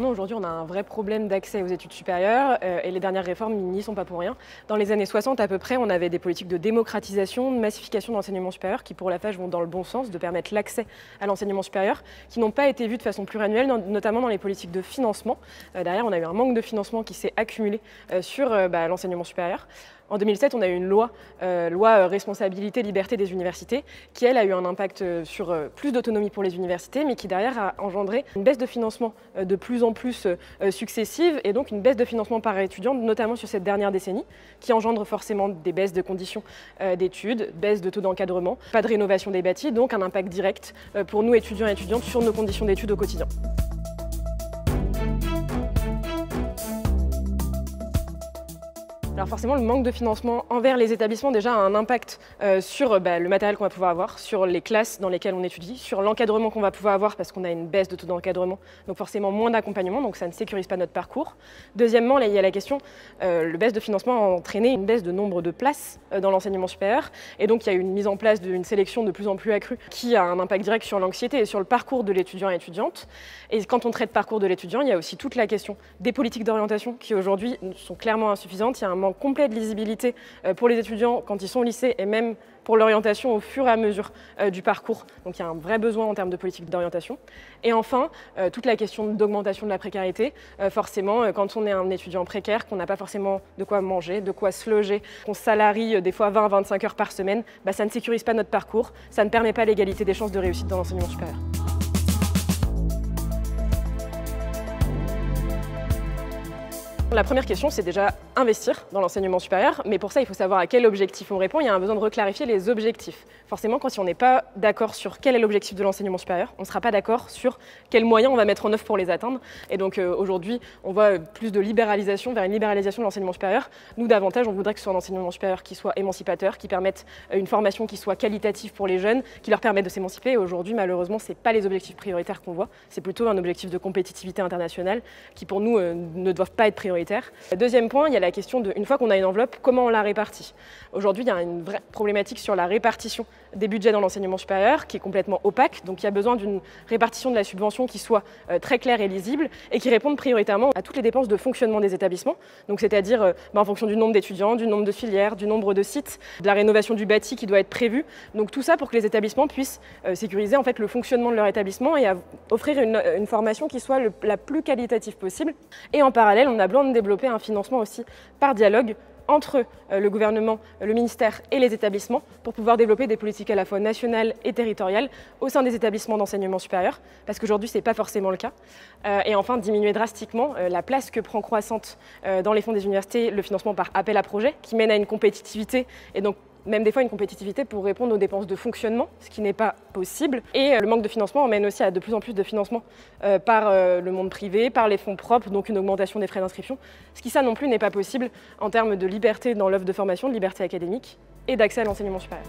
effectivement, aujourd'hui, on a un vrai problème d'accès aux études supérieures et les dernières réformes n'y sont pas pour rien. Dans les années 60 à peu près, on avait des politiques de démocratisation, de massification de l'enseignement supérieur qui, pour la FAGE, vont dans le bon sens, de permettre l'accès à l'enseignement supérieur, qui n'ont pas été vues de façon pluriannuelle, notamment dans les politiques de financement. Derrière, on a eu un manque de financement qui s'est accumulé sur l'enseignement supérieur. En 2007, on a eu une loi responsabilité, liberté des universités, qui elle a eu un impact sur plus d'autonomie pour les universités, mais qui derrière a engendré une baisse de financement de plus en plus successive, et donc une baisse de financement par étudiant, notamment sur cette dernière décennie, qui engendre forcément des baisses de conditions d'études, baisse de taux d'encadrement, pas de rénovation des bâtis, donc un impact direct pour nous étudiants et étudiantes sur nos conditions d'études au quotidien. Alors forcément, le manque de financement envers les établissements déjà a un impact sur le matériel qu'on va pouvoir avoir, sur les classes dans lesquelles on étudie, sur l'encadrement qu'on va pouvoir avoir parce qu'on a une baisse de taux d'encadrement, donc forcément moins d'accompagnement, donc ça ne sécurise pas notre parcours. Deuxièmement, là, il y a la question, le baisse de financement a entraîné une baisse de nombre de places dans l'enseignement supérieur, et donc il y a eu une mise en place d'une sélection de plus en plus accrue qui a un impact direct sur l'anxiété et sur le parcours de l'étudiant et étudiante. Et quand on traite parcours de l'étudiant, il y a aussi toute la question des politiques d'orientation qui aujourd'hui sont clairement insuffisantes. Il y a un manque complet de lisibilité pour les étudiants quand ils sont au lycée et même pour l'orientation au fur et à mesure du parcours. Donc il y a un vrai besoin en termes de politique d'orientation. Et enfin, toute la question d'augmentation de la précarité. Forcément, quand on est un étudiant précaire, qu'on n'a pas forcément de quoi manger, de quoi se loger, qu'on salarie des fois 20-25 heures par semaine, ça ne sécurise pas notre parcours, ça ne permet pas l'égalité des chances de réussite dans l'enseignement supérieur. La première question, c'est déjà investir dans l'enseignement supérieur, mais pour ça, il faut savoir à quel objectif on répond. Il y a un besoin de reclarifier les objectifs. Forcément, si on n'est pas d'accord sur quel est l'objectif de l'enseignement supérieur, on ne sera pas d'accord sur quels moyens on va mettre en œuvre pour les atteindre. Et donc aujourd'hui, on voit plus de libéralisation vers une libéralisation de l'enseignement supérieur. Nous, davantage, on voudrait que ce soit un enseignement supérieur qui soit émancipateur, qui permette une formation qui soit qualitative pour les jeunes, qui leur permette de s'émanciper. Et aujourd'hui, malheureusement, ce n'est pas les objectifs prioritaires qu'on voit. C'est plutôt un objectif de compétitivité internationale qui, pour nous, ne doivent pas être prioritaires. Deuxième point, il y a la question de, une fois qu'on a une enveloppe, comment on la répartit. Aujourd'hui, il y a une vraie problématique sur la répartition des budgets dans l'enseignement supérieur qui est complètement opaque. Donc il y a besoin d'une répartition de la subvention qui soit très claire et lisible et qui réponde prioritairement à toutes les dépenses de fonctionnement des établissements. Donc c'est-à-dire en fonction du nombre d'étudiants, du nombre de filières, du nombre de sites, de la rénovation du bâti qui doit être prévue. Donc tout ça pour que les établissements puissent sécuriser en fait le fonctionnement de leur établissement et offrir une formation qui soit la plus qualitative possible. Et en parallèle, on a besoin de développer un financement aussi par dialogue entre le gouvernement, le ministère et les établissements pour pouvoir développer des politiques à la fois nationales et territoriales au sein des établissements d'enseignement supérieur, parce qu'aujourd'hui, ce n'est pas forcément le cas. Et enfin, diminuer drastiquement la place que prend croissante dans les fonds des universités le financement par appel à projet, qui mène à une compétitivité et donc même des fois une compétitivité pour répondre aux dépenses de fonctionnement, ce qui n'est pas possible. Et le manque de financement emmène aussi à de plus en plus de financement par le monde privé, par les fonds propres, donc une augmentation des frais d'inscription, ce qui ça non plus n'est pas possible en termes de liberté dans l'offre de formation, de liberté académique et d'accès à l'enseignement supérieur.